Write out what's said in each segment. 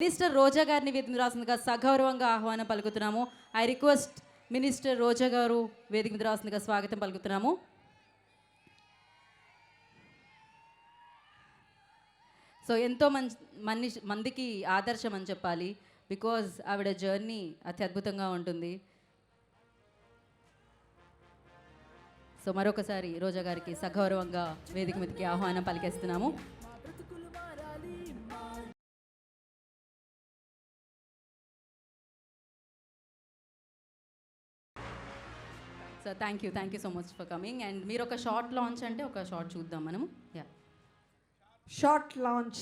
Minister రోజా గారిని వేదిక మీద రాసిందిగా సగౌరవంగా ఆహ్వానం పలుకుతున్నాము. ఐ రిక్వెస్ట్ మినిస్టర్ రోజా గారు వేదిక మీద రాసిందిగా స్వాగతం పలుకుతున్నాము. సో ఎంతో మందికి ఆదర్శం అని చెప్పాలి. బికాజ్ ఆవిడ జర్నీ అతి అద్భుతంగా ఉంటుంది. సో మరొకసారి రోజా గారికి సగౌరవంగా వేదిక మీదకి ఆహ్వానం పలికేస్తున్నాము. So thank you so much for coming. And మీరు ఒక షార్ట్ లాంచ్ అంటే ఒక షార్ట్ చూద్దాం మనము. Yeah, short launch.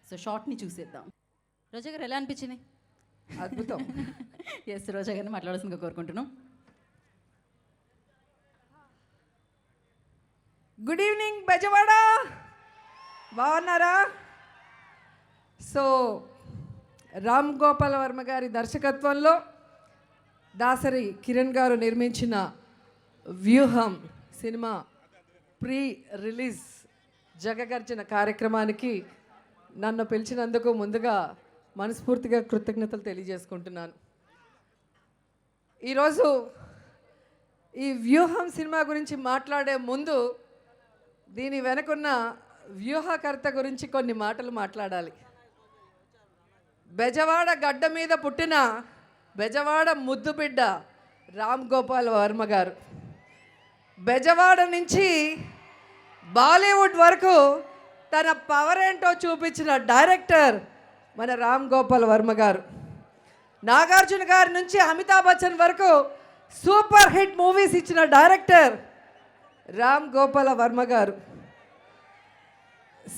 సో షార్ట్ని చూసేద్దాం. రోజా గారు ఎలా అనిపించింది? అద్భుతం. ఎస్, రోజా గారిని మాట్లాడాల్సిందిగా కోరుకుంటున్నాం. గుడ్ ఈవినింగ్ బెజవాడ, బాగున్నారా? సో రామ్ గోపాల్ వర్మ గారి దర్శకత్వంలో దాసరి కిరణ్ గారు నిర్మించిన వ్యూహం సినిమా ప్రీ రిలీజ్ జగగర్జన కార్యక్రమానికి నన్ను పిలిచినందుకు ముందుగా మనస్ఫూర్తిగా కృతజ్ఞతలు తెలియజేసుకుంటున్నాను. ఈరోజు ఈ వ్యూహం సినిమా గురించి మాట్లాడే ముందు దీని వెనకున్న వ్యూహకర్త గురించి కొన్ని మాటలు మాట్లాడాలి. బెజవాడ గడ్డ మీద పుట్టిన బెజవాడ ముద్దు బిడ్డ రామ్ గోపాల్ వర్మ గారు. బెజవాడ నుంచి బాలీవుడ్ వరకు తన పవర్ ఏంటో చూపించిన డైరెక్టర్ మన రామ్ గోపాల్ వర్మ గారు. నాగార్జున గారి నుంచి అమితాబ్ బచ్చన్ వరకు సూపర్ హిట్ మూవీస్ ఇచ్చిన డైరెక్టర్ రామ్ గోపాల్ వర్మ గారు.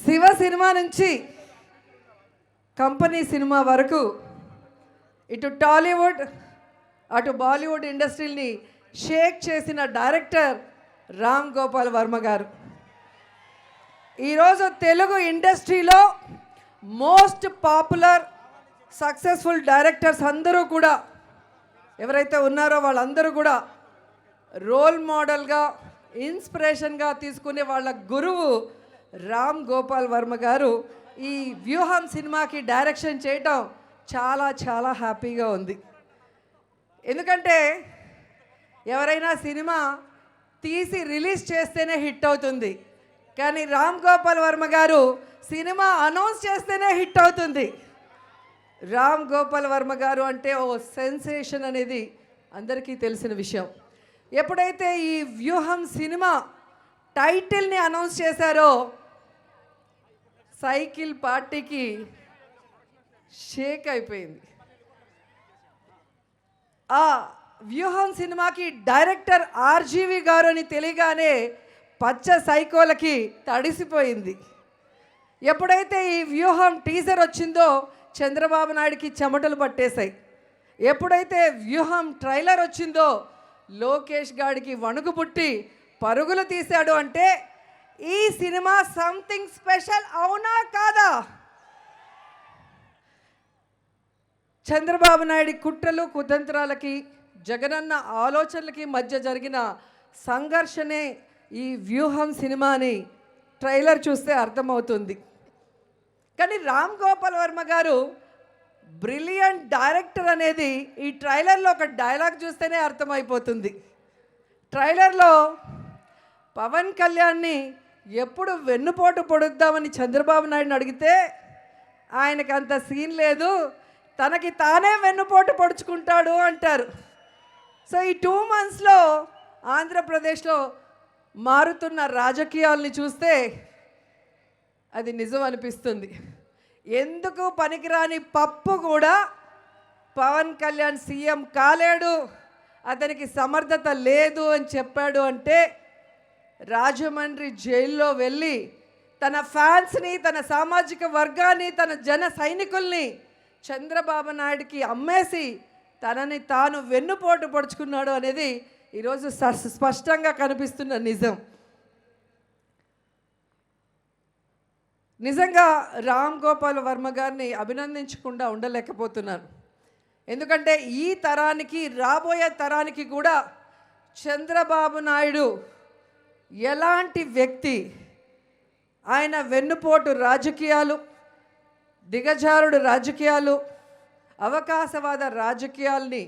శివ సినిమా నుంచి కంపెనీ సినిమా వరకు ఇటు టాలీవుడ్ అటు బాలీవుడ్ ఇండస్ట్రీని షేక్ చేసిన డైరెక్టర్ రామ్ గోపాల్ వర్మ గారు. ఈరోజు తెలుగు ఇండస్ట్రీలో మోస్ట్ పాపులర్ సక్సెస్ఫుల్ డైరెక్టర్స్ అందరూ కూడా ఎవరైతే ఉన్నారో వాళ్ళందరూ కూడా రోల్ మోడల్గా ఇన్స్పిరేషన్గా తీసుకునే వాళ్ళ గురువు రామ్ గోపాల్ వర్మ గారు. ఈ వ్యూహం సినిమాకి డైరెక్షన్ చేయటం చాలా చాలా హ్యాపీగా ఉంది. ఎందుకంటే ఎవరైనా సినిమా తీసి రిలీజ్ చేస్తేనే హిట్ అవుతుంది, కానీ రామ్ గోపాల్ వర్మ గారు సినిమా అనౌన్స్ చేస్తేనే హిట్ అవుతుంది. రామ్ గోపాల్ వర్మ గారు అంటే ఓ సెన్సేషన్ అనేది అందరికీ తెలిసిన విషయం. ఎప్పుడైతే ఈ వ్యూహం సినిమా టైటిల్ని అనౌన్స్ చేశారో సైకిల్ పార్టీకి షేక్ అయిపోయింది. ఆ వ్యూహం సినిమాకి డైరెక్టర్ ఆర్జీవి గారు అని తెలియగానే పచ్చ సైకోలకి తడిసిపోయింది. ఎప్పుడైతే ఈ వ్యూహం టీజర్ వచ్చిందో చంద్రబాబు నాయుడికి చెమటలు పట్టేశాయి. ఎప్పుడైతే వ్యూహం ట్రైలర్ వచ్చిందో లోకేష్ గాడికి వణుకు పుట్టి పరుగులు తీశాడు. అంటే ఈ సినిమా సంథింగ్ స్పెషల్, అవునా కాదా? చంద్రబాబు నాయుడి కుట్రలు కుతంత్రాలకి జగనన్న ఆలోచనలకి మధ్య జరిగిన సంఘర్షణే ఈ వ్యూహం సినిమాని ట్రైలర్ చూస్తే అర్థమవుతుంది. కానీ రామ్ గోపాల్ వర్మ గారు బ్రిలియంట్ డైరెక్టర్ అనేది ఈ ట్రైలర్లో ఒక డైలాగ్ చూస్తేనే అర్థమైపోతుంది. ట్రైలర్లో పవన్ కళ్యాణ్ని ఎప్పుడు వెన్నుపోటు పొడుద్దామని చంద్రబాబు నాయుడిని అడిగితే ఆయనకు అంత సీన్ లేదు, తనకి తానే వెన్నుపోటు పొడుచుకుంటాడు అంటారు. సో ఈ 2 monthsలో ఆంధ్రప్రదేశ్లో మారుతున్న రాజకీయాల్ని చూస్తే అది నిజం అనిపిస్తుంది. ఎందుకు పనికిరాని పప్పు కూడా పవన్ కళ్యాణ్ సీఎం కాలేడు, అతనికి సమర్థత లేదు అని చెప్పాడు. అంటే రాజమండ్రి జైల్లో వెళ్ళి తన ఫ్యాన్స్ని, తన సామాజిక వర్గాన్ని, తన జన సైనికుల్ని చంద్రబాబు నాయుడికి అమ్మేసి తనని తాను వెన్నుపోటు పొడుచుకున్నాడు అనేది ఈరోజు స్పష్టంగా కనిపిస్తున్న నిజం. నిజంగా రామ్ గోపాల్ వర్మ గారిని అభినందించకుండా ఉండలేకపోతున్నాను. ఎందుకంటే ఈ తరానికి, రాబోయే తరానికి కూడా చంద్రబాబు నాయుడు ఎలాంటి వ్యక్తి, ఆయన వెన్నుపోటు రాజకీయాలు, దిగజారుడు రాజకీయాలు, అవకాశవాద రాజకీయాల్ని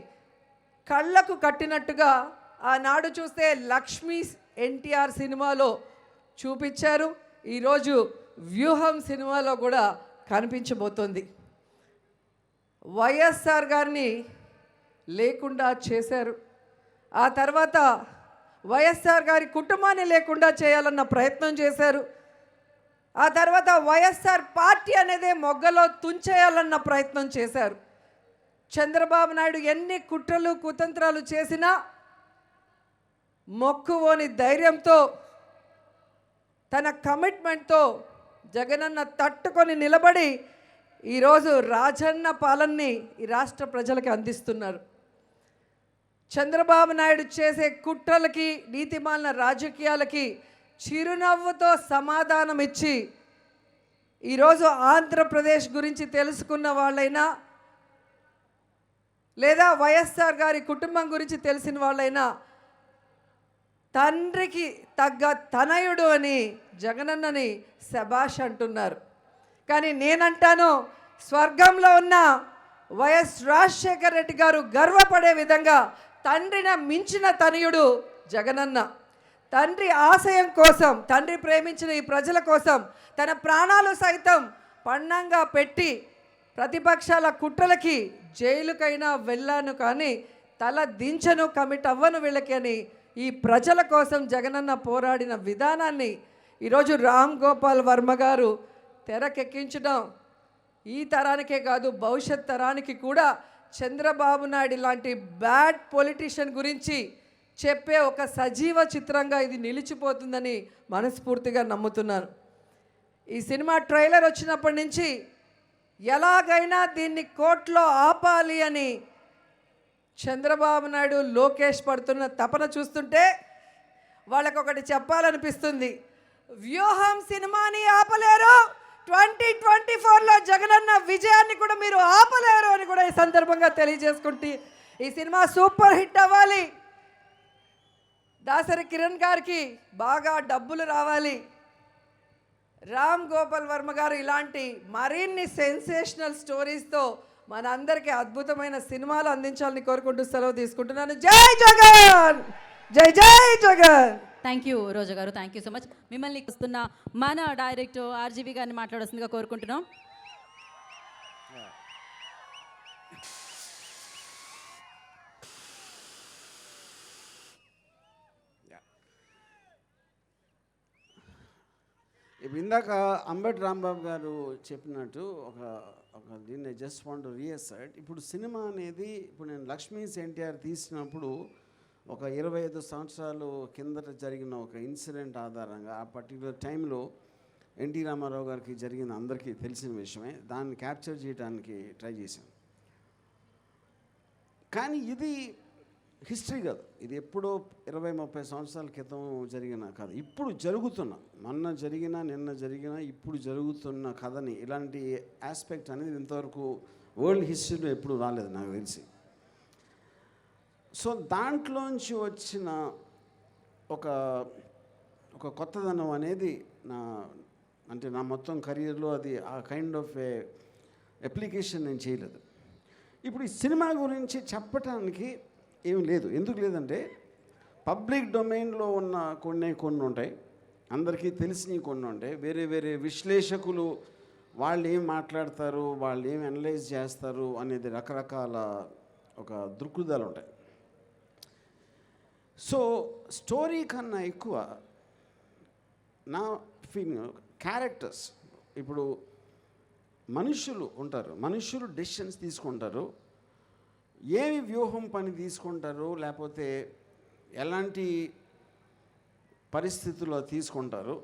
కళ్ళకు కట్టినట్టుగా ఆనాడు చూస్తే లక్ష్మీ ఎన్టీఆర్ సినిమాలో చూపించారు. ఈరోజు వ్యూహం సినిమాలో కూడా కనిపించబోతోంది. వైఎస్ఆర్ గారిని లేకుండా చేశారు. ఆ తర్వాత వైఎస్ఆర్ గారి కుటుంబాన్ని లేకుండా చేయాలన్న ప్రయత్నం చేశారు. ఆ తర్వాత వైఎస్ఆర్ పార్టీ అనేదే మొగ్గలో తుంచేయాలన్న ప్రయత్నం చేశారు. చంద్రబాబు నాయుడు ఎన్ని కుట్రలు కుతంత్రాలు చేసినా మొక్కువోని ధైర్యంతో, తన కమిట్మెంట్తో జగనన్న తట్టుకొని నిలబడి ఈరోజు రాజన్న పాలనని ఈ రాష్ట్ర ప్రజలకు అందిస్తున్నారు. చంద్రబాబు నాయుడు చేసే కుట్రలకి, నీతిమాలిన రాజకీయాలకి చిరునవ్వుతో సమాధానం ఇచ్చి ఈరోజు ఆంధ్రప్రదేశ్ గురించి తెలుసుకున్న వాళ్ళైనా, లేదా వైఎస్ఆర్ గారి కుటుంబం గురించి తెలిసిన వాళ్ళైనా తండ్రికి తగ్గ తనయుడు అని జగనన్నని శభాష్ అంటున్నారు. కానీ నేనంటాను, స్వర్గంలో ఉన్న వైఎస్ రాజశేఖర రెడ్డి గారు గర్వపడే విధంగా తండ్రిని మించిన తనయుడు జగనన్న. తండ్రి ఆశయం కోసం, తండ్రి ప్రేమించిన ఈ ప్రజల కోసం తన ప్రాణాలు సైతం పణంగా పెట్టి ప్రతిపక్షాల కుట్రలకి జైలుకైనా వెళ్ళాను కానీ తల దించను, కమిట్ అవ్వను వీళ్ళకి అని ఈ ప్రజల కోసం జగనన్న పోరాడిన విధానాన్ని ఈరోజు రామ్ గోపాల్ వర్మ గారు తెరకెక్కించడం ఈ తరానికే కాదు, భవిష్యత్ తరానికి కూడా చంద్రబాబు నాయుడు లాంటి బ్యాడ్ పొలిటీషియన్ గురించి చెప్పే ఒక సజీవ చిత్రంగా ఇది నిలిచిపోతుందని మనస్ఫూర్తిగా నమ్ముతున్నాను. ఈ సినిమా ట్రైలర్ వచ్చినప్పటి నుంచి ఎలాగైనా దీన్ని కోర్టులో ఆపాలి అని చంద్రబాబు నాయుడు, లోకేష్ పడుతున్న తపన చూస్తుంటే వాళ్ళకొకటి చెప్పాలనిపిస్తుంది. వ్యూహం సినిమాని ఆపలేరు, 2024లో జగనన్న విజయాన్ని కూడా మీరు ఆపలేరు అని కూడా ఈ సందర్భంగా తెలియజేసుకుంటే ఈ సినిమా సూపర్ హిట్ అవ్వాలి. దాసరి కిరణ్ గారికి బాగా డబ్బులు రావాలి. రామ్ గోపాల్ వర్మ గారు ఇలాంటి మరిన్ని సెన్సేషనల్ స్టోరీస్తో మన అందరికీ అద్భుతమైన సినిమాలు అందించాలని కోరుకుంటూ సెలవు తీసుకుంటున్నాను. జై జగన్, జై జై జగన్. థ్యాంక్ యూ రోజా గారు, థ్యాంక్ యూ సో మచ్. మిమ్మల్ని వస్తున్న మన డైరెక్టర్ ఆర్జీవి గారిని మాట్లాడాల్సిందిగా కోరుకుంటున్నాం. ఇప్పుడు ఇందాక అంబటి రాంబాబు గారు చెప్పినట్టు ఒక ఒక దీన్ని జస్ట్ వాంట్ టు రీఅసర్ట్. ఇప్పుడు సినిమా అనేది, ఇప్పుడు నేను లక్ష్మీస్ ఎన్టీఆర్ తీసినప్పుడు ఒక 25 సంవత్సరాలు కిందట జరిగిన ఒక ఇన్సిడెంట్ ఆధారంగా ఆ పర్టికులర్ టైంలో ఎన్టీ రామారావు గారికి జరిగిన అందరికీ తెలిసిన విషయమే, దాన్ని క్యాప్చర్ చేయడానికి ట్రై చేశాను. కానీ ఇది హిస్టరీ కాదు, ఇది ఎప్పుడో 20-30 సంవత్సరాల క్రితం జరిగిన కథ. ఇప్పుడు జరుగుతున్న, మొన్న జరిగిన, నిన్న జరిగిన, ఇప్పుడు జరుగుతున్న కథని, ఇలాంటి ఆస్పెక్ట్ అనేది ఇంతవరకు వరల్డ్ హిస్టరీలో ఎప్పుడు రాలేదు నాకు తెలిసి. సో దాంట్లోంచి వచ్చిన ఒక ఒక కొత్తదనం అనేది నా మొత్తం కెరీర్లో అది ఆ కైండ్ ఆఫ్ ఏ అప్లికేషన్ నేను చేయలేదు. ఇప్పుడు ఈ సినిమా గురించి చెప్పటానికి ఏం లేదు. ఎందుకు లేదంటే పబ్లిక్ డొమైన్లో ఉన్న కొన్ని ఉంటాయి, అందరికీ తెలిసినవి కొన్ని ఉంటాయి. వేరే వేరే విశ్లేషకులు వాళ్ళు ఏం మాట్లాడతారు, వాళ్ళు ఏం అనలైజ్ చేస్తారు అనేది రకరకాల ఒక దృక్పథాలు ఉంటాయి. సో స్టోరీ కన్నా ఎక్కువ నా ఫీలింగ్ క్యారెక్టర్స్. ఇప్పుడు మనుషులు ఉంటారు, మనుషులు డెసిషన్స్ తీసుకుంటారు, ఏమి వ్యూహం పని తీసుకుంటారు, లేకపోతే ఎలాంటి పరిస్థితుల్లో తీసుకుంటారు,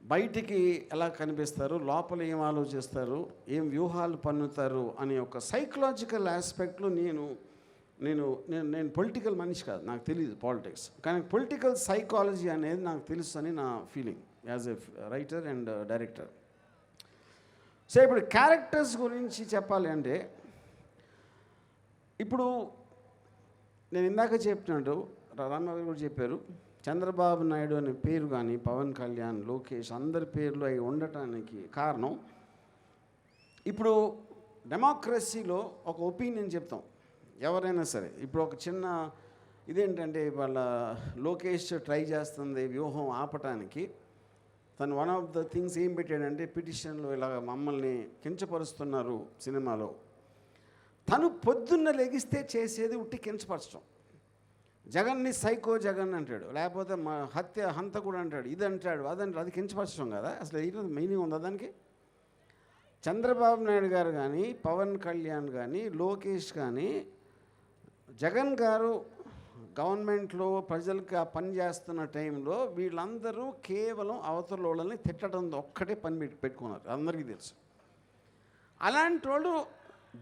బయటికి ఎలా కనిపిస్తారు, లోపల ఏం ఆలోచిస్తారు, ఏం వ్యూహాలు పన్నుతారు అనే ఒక సైకలాజికల్ ఆస్పెక్ట్లో నేను పొలిటికల్ మనిషి కాదు, నాకు తెలియదు పాలిటిక్స్, కానీ పొలిటికల్ సైకాలజీ అనేది నాకు తెలుసు అని నా feeling as a writer and director. So ఇప్పుడు క్యారెక్టర్స్ గురించి చెప్పాలి అంటే, ఇప్పుడు నేను ఇందాక చెప్పినట్టు రామారావు కూడా చెప్పారు, చంద్రబాబు నాయుడు అనే పేరు కానీ పవన్ కళ్యాణ్, లోకేష్ అందరి పేర్లు అవి ఉండటానికి కారణం ఇప్పుడు డెమోక్రసీలో ఒక ఒపీనియన్ చెప్తాం ఎవరైనా సరే. ఇప్పుడు ఒక చిన్న ఇదేంటంటే వాళ్ళ లోకేష్ ట్రై చేస్తుంది వ్యూహం ఆపటానికి. తను వన్ ఆఫ్ ద థింగ్స్ ఏం పెట్టాడంటే పిటిషన్లో ఇలా మమ్మల్ని కించపరుస్తున్నారు సినిమాలో. తను పొద్దున్న లెగిస్తే చేసేది ఉట్టి కించపరచడం. జగన్ని సైకో జగన్ అంటాడు, లేకపోతే మా హంతకుడు అంటాడు, ఇది అంటాడు, అదంటాడు. అది కించపరచడం కదా అసలు. ఏంటో మీనింగ్ ఉందా దానికి? చంద్రబాబు నాయుడు గారు కానీ, పవన్ కళ్యాణ్ కానీ, లోకేష్ కానీ, జగన్ గారు గవర్నమెంట్లో ప్రజలకు ఆ పని చేస్తున్న టైంలో వీళ్ళందరూ కేవలం అవతల వాళ్ళని తిట్టడం ఒక్కటే పని పెట్టుకున్నారు, అందరికీ తెలుసు. అలాంటి వాళ్ళు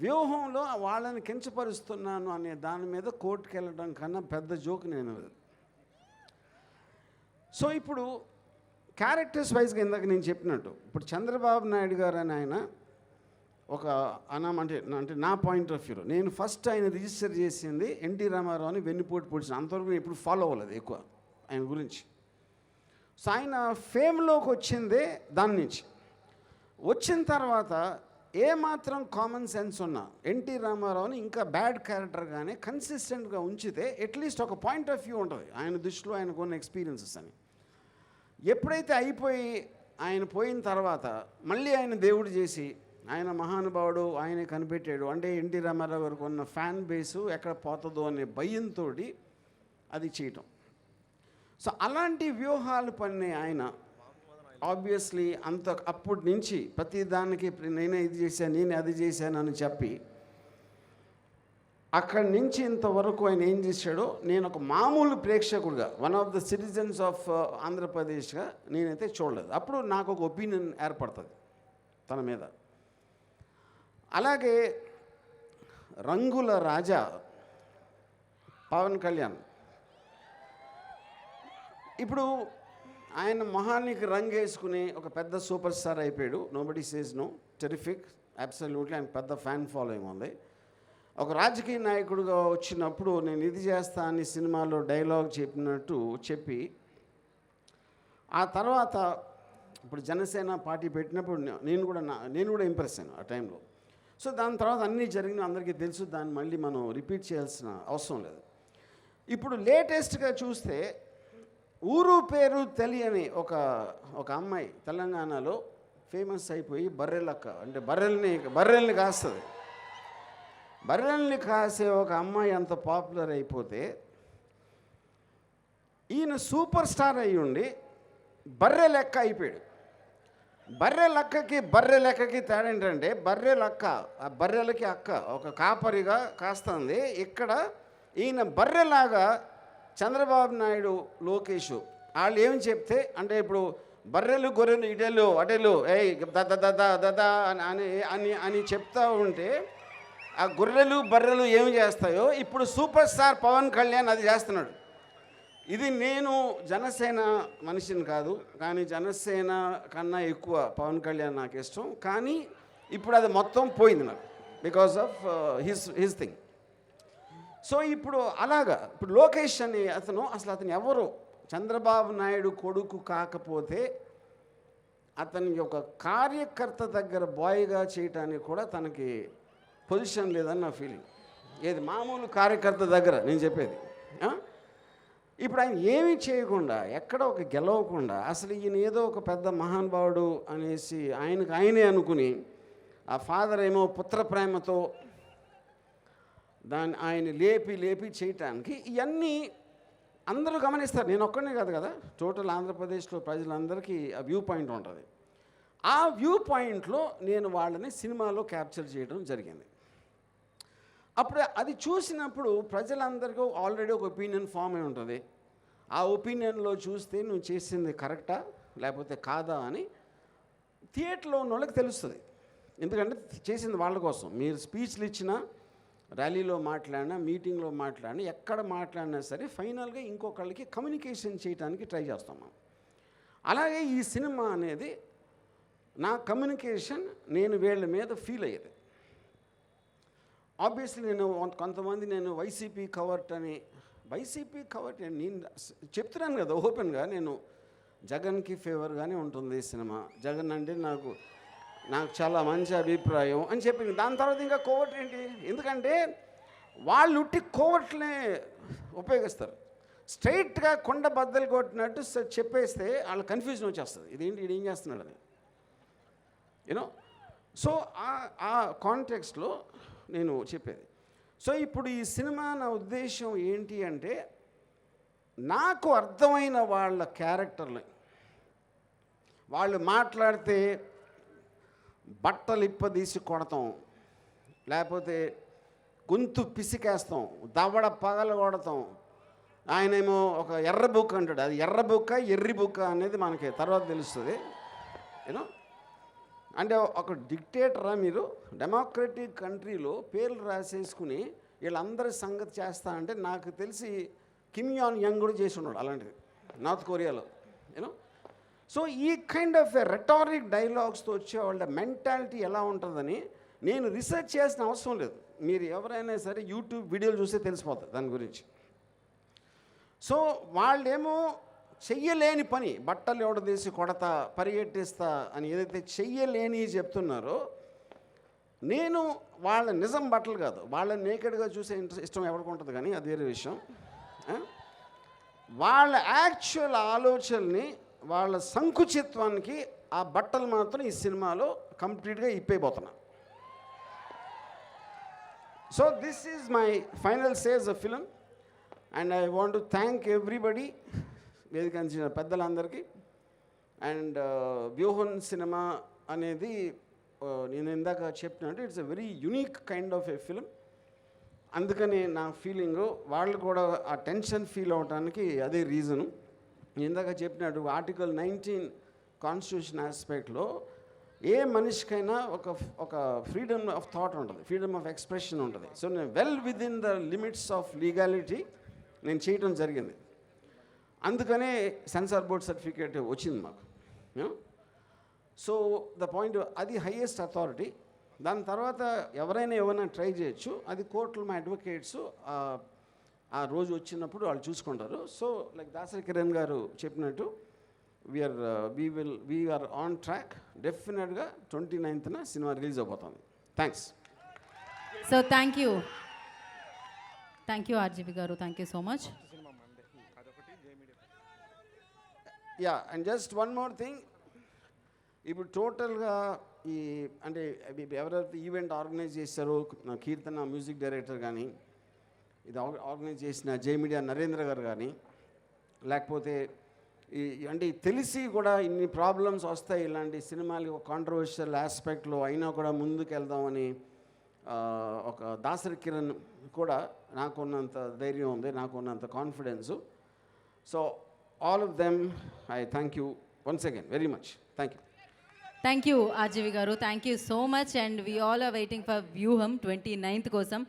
వ్యూహంలో వాళ్ళని కించపరుస్తున్నాను అనే దాని మీద కోర్టుకు వెళ్ళడం కన్నా పెద్ద జోక్ నేను. సో ఇప్పుడు క్యారెక్టర్స్ వైజ్గా ఇందాక నేను చెప్పినట్టు, ఇప్పుడు చంద్రబాబు నాయుడు గారు అని ఆయన ఒక అంటే నా పాయింట్ ఆఫ్ వ్యూలో నేను ఫస్ట్ ఆయన రిజిస్టర్ చేసింది ఎన్టీ రామారావు అని వెన్నుపోటు పొడిచిన. అంతవరకు నేను ఎప్పుడు ఫాలో అవ్వలేదు ఎక్కువ ఆయన గురించి. సో ఆయన ఫేమ్లోకి వచ్చిందే దాని నుంచి. వచ్చిన తర్వాత ఏమాత్రం కామన్ సెన్స్ ఉన్నా ఎన్టీ రామారావుని ఇంకా బ్యాడ్ క్యారెక్టర్గానే కన్సిస్టెంట్గా ఉంచితే అట్లీస్ట్ ఒక పాయింట్ ఆఫ్ వ్యూ ఉంటుంది ఆయన దృష్టిలో, ఆయనకు ఉన్న ఎక్స్పీరియన్సెస్ అని. ఎప్పుడైతే అయిపోయి ఆయన పోయిన తర్వాత మళ్ళీ ఆయన దేవుడు చేసి ఆయన మహానుభావుడు ఆయనే కనిపెట్టాడు అంటే ఎన్టీ రామారావు గారికి ఉన్న ఫ్యాన్ బేసు ఎక్కడ పోతుందో అనే భయంతో అది చేయటం. సో అలాంటి వ్యూహాలు పన్నే ఆయన ఆబ్వియస్లీ అప్పటి నుంచి ప్రతి దానికి నేనే ఇది చేశాను, నేను అది చేశానని చెప్పి అక్కడి నుంచి ఇంతవరకు ఆయన ఏం చేశాడో నేను ఒక మామూలు ప్రేక్షకుడిగా, one of the citizens of ఆంధ్రప్రదేశ్గా నేనైతే చూడలేదు. అప్పుడు నాకు ఒక ఒపీనియన్ ఏర్పడుతుంది తన మీద. అలాగే రంగుల రాజా పవన్ కళ్యాణ్, ఇప్పుడు ఆయన మొహానికి రంగు వేసుకుని ఒక పెద్ద సూపర్ స్టార్ అయిపోయాడు. Nobody says no, terrific, absolutely. ఆయన పెద్ద ఫ్యాన్ ఫాలోయింగ్ ఉంది. ఒక రాజకీయ నాయకుడిగా వచ్చినప్పుడు నేను ఇది చేస్తా అని సినిమాలో డైలాగ్ చెప్పినట్టు చెప్పి ఆ తర్వాత ఇప్పుడు జనసేన పార్టీ పెట్టినప్పుడు నేను కూడా ఇంప్రెస్ అయ్యాను ఆ టైంలో. సో దాని తర్వాత అన్నీ జరిగిన అందరికీ తెలుసు, దాన్ని మళ్ళీ మనం రిపీట్ చేయాల్సిన అవసరం లేదు. ఇప్పుడు లేటెస్ట్గా చూస్తే ఊరు పేరు తెలియని ఒక అమ్మాయి తెలంగాణలో ఫేమస్ అయిపోయి బర్రెలక్క అంటే బర్రెల్ని కాస్తుంది. బర్రెల్ని కాసే ఒక అమ్మాయి అంత పాపులర్ అయిపోతే ఈయన సూపర్ స్టార్ అయ్యి ఉండి బర్రె లెక్క అయిపోయాడు. బర్రె లెక్కకి తేడా ఏంటంటే బర్రెలక్క, ఆ బర్రెలకి అక్క ఒక కాపరిగా కాస్తుంది. ఇక్కడ ఈయన బర్రెలాగా చంద్రబాబు నాయుడు, లోకేష్ వాళ్ళు ఏమి చెప్తే అంటే ఇప్పుడు బర్రెలు గొర్రెలు ఇటెలు అటెలు ఏయ్ దదా అని చెప్తా ఉంటే ఆ గొర్రెలు బర్రెలు ఏమి చేస్తాయో ఇప్పుడు సూపర్ స్టార్ పవన్ కళ్యాణ్ అది చేస్తున్నాడు. ఇది నేను జనసేన మనిషిని కాదు, కానీ జనసేన కన్నా ఎక్కువ పవన్ కళ్యాణ్ నాకు ఇష్టం. కానీ ఇప్పుడు అది మొత్తం పోయింది నాకు because of his thing. So ఇప్పుడు అలాగా ఇప్పుడు లోకేష్ అని అతను ఎవరు చంద్రబాబు నాయుడు కొడుకు కాకపోతే అతని ఒక కార్యకర్త దగ్గర బాయ్గా చేయటానికి కూడా తనకి పొజిషన్ లేదని నా ఫీలింగ్. ఏది మామూలు కార్యకర్త దగ్గర నేను చెప్పేది. ఇప్పుడు ఆయన ఏమీ చేయకుండా ఎక్కడ ఒక గెలవకుండా అసలు ఈయన ఏదో ఒక పెద్ద మహానుభావుడు అనేసి ఆయనే అనుకుని ఆ ఫాదర్ ఏమో పుత్ర ప్రేమతో ఆయన లేపి చేయటానికి ఇవన్నీ అందరూ గమనిస్తారు. నేను ఒక్కనే కాదు కదా, టోటల్ ఆంధ్రప్రదేశ్లో ప్రజలందరికీ ఆ వ్యూ పాయింట్ ఉంటుంది. ఆ వ్యూ పాయింట్లో నేను వాళ్ళని సినిమాలో క్యాప్చర్ చేయడం జరిగింది. అప్పుడు అది చూసినప్పుడు ప్రజలందరికీ ఆల్రెడీ ఒక ఒపీనియన్ ఫామ్ అయి ఉంటుంది. ఆ ఒపీనియన్లో చూస్తే నువ్వు చేసింది కరెక్టా లేకపోతే కాదా అని థియేటర్లో ఉన్న వాళ్ళకి తెలుస్తుంది. ఎందుకంటే చేసింది వాళ్ళ కోసం. మీరు స్పీచ్లు ఇచ్చినా, ర్యాలీలో మాట్లాడినా, మీటింగ్లో మాట్లాడినా, ఎక్కడ మాట్లాడినా సరే ఫైనల్గా ఇంకొకళ్ళకి కమ్యూనికేషన్ చేయడానికి ట్రై చేస్తాం మనం. అలాగే ఈ సినిమా అనేది నా కమ్యూనికేషన్ నేను వీళ్ళ మీద ఫీల్ అయ్యేది. ఆబ్వియస్లీ కొంతమంది వైసీపీ కవర్ట్ నేను చెప్తున్నాను కదా ఓపెన్గా, నేను జగన్కి ఫేవర్గానే ఉంటుంది ఈ సినిమా. జగన్ అంటే నాకు నాకు చాలా మంచి అభిప్రాయం అని చెప్పింది. దాని తర్వాత ఇంకా కోవట్ ఏంటి? ఎందుకంటే వాళ్ళు ఉట్టి కోవట్లనే ఉపయోగిస్తారు. స్ట్రైట్గా కొండ బద్దలు కొట్టినట్టు చెప్పేస్తే వాళ్ళు కన్ఫ్యూజన్ వచ్చేస్తుంది, ఇదేంటి ఇది ఏం చేస్తున్నాడు అని. యూనో, సో ఆ కాంటెక్స్ట్లో నేను చెప్పేది. సో ఇప్పుడు ఈ సినిమా నా ఉద్దేశం ఏంటి అంటే, నాకు అర్థమైన వాళ్ళ క్యారెక్టర్ని, వాళ్ళు మాట్లాడితే బట్టలు ఇప్పదీసి కొడతాం, లేకపోతే గొంతు పిసికేస్తాం, దవడ పగల కొడతాం. ఆయనేమో ఒక ఎర్ర బుక్ అంటాడు, అది ఎర్ర బుక్క ఎర్రి బుక్క అనేది మనకి తర్వాత తెలుస్తుంది. యూనో, అంటే ఒక డిక్టేటరా మీరు? డెమోక్రటిక్ కంట్రీలో పేర్లు రాసేసుకుని వీళ్ళందరి సంగతి చేస్తా అంటే, నాకు తెలిసి కిమ్ యాన్ యంగ్ కూడా చేసి ఉన్నాడు అలాంటిది నార్త్ కొరియాలో. యూనో, సో ఈ కైండ్ ఆఫ్ రెటారిక్ డైలాగ్స్తో వచ్చే వాళ్ళ మెంటాలిటీ ఎలా ఉంటుందని నేను రీసెర్చ్ చేసిన అవసరం లేదు. మీరు ఎవరైనా సరే యూట్యూబ్ వీడియోలు చూస్తే తెలిసిపోతుంది దాని గురించి. సో వాళ్ళేమో చెయ్యలేని పని, బట్టలు ఎవడదీసి కొడతా, పరిగెట్టిస్తా అని ఏదైతే చెయ్యలేని చెప్తున్నారో, నేను వాళ్ళ నిజం బట్టలు కాదు, వాళ్ళని నేకెడ్గా చూసే ఇష్టం ఎవరికి ఉంటుంది కానీ అది వేరే విషయం. వాళ్ళ యాక్చువల్ ఆలోచనని, వాళ్ళ సంకుచిత్వానికి ఆ బట్టలు మాత్రం ఈ సినిమాలో కంప్లీట్గా ఇప్పైపోతున్నా. So this is my final sage of film and I want to thank everybody, వేదికంచిన పెద్దలందరికీ. అండ్ వ్యూహన్ సినిమా అనేది నేను ఇందాక చెప్పినట్టు it's a very unique kind of a film. అందుకని నా ఫీలింగు, వాళ్ళు కూడా ఆ టెన్షన్ ఫీల్ అవడానికి అదే రీజను. ఇందాక చెప్పినట్టు ఆర్టికల్ 19 కాన్స్టిట్యూషన్ ఆస్పెక్ట్లో ఏ మనిషికైనా ఒక ఫ్రీడమ్ ఆఫ్ థాట్ ఉంటుంది, ఫ్రీడమ్ ఆఫ్ ఎక్స్ప్రెషన్ ఉంటుంది. సో నేను well with in the limits of legality నేను చేయటం జరిగింది. అందుకనే సెన్సార్ బోర్డ్ సర్టిఫికేట్ వచ్చింది మాకు. సో ద పాయింట్, అది హైయెస్ట్ అథారిటీ. దాని తర్వాత ఎవరైనా ఏమైనా ట్రై చేయొచ్చు, అది కోర్టులో మా అడ్వకేట్స్ ఆ రోజు వచ్చినప్పుడు వాళ్ళు చూసుకుంటారు. సో లైక్ దాసరి కిరణ్ గారు చెప్పినట్టు వీఆర్ ఆన్ ట్రాక్. డెఫినెట్గా 29న సినిమా రిలీజ్ అవబోతుంది. Thanks. So thank you RGV garu, thank you so much. Yeah, and just one more thing. ఇప్పుడు టోటల్గా ఈ అంటే ఎవరైతే ఈవెంట్ ఆర్గనైజ్ చేశారో, కీర్తన మ్యూజిక్ డైరెక్టర్ కానీ, ఇది ఆర్గనైజ్ చేసిన జే మీడియా నరేంద్ర గారు కానీ, లేకపోతే ఈ అంటే తెలిసి కూడా ఇన్ని ప్రాబ్లమ్స్ వస్తాయి ఇలాంటి సినిమాలు కాంట్రవర్షియల్ ఆస్పెక్ట్లో అయినా కూడా ముందుకు వెళ్దామని ఒక దాసరి కిరణ్ కూడా నాకున్నంత ధైర్యం ఉంది, నాకున్నంత confidence. So all of them I thank you once again very much. Thank you. Thank you RGV garu, thank you so much. And we all are waiting for Vyuham 29th కోసం.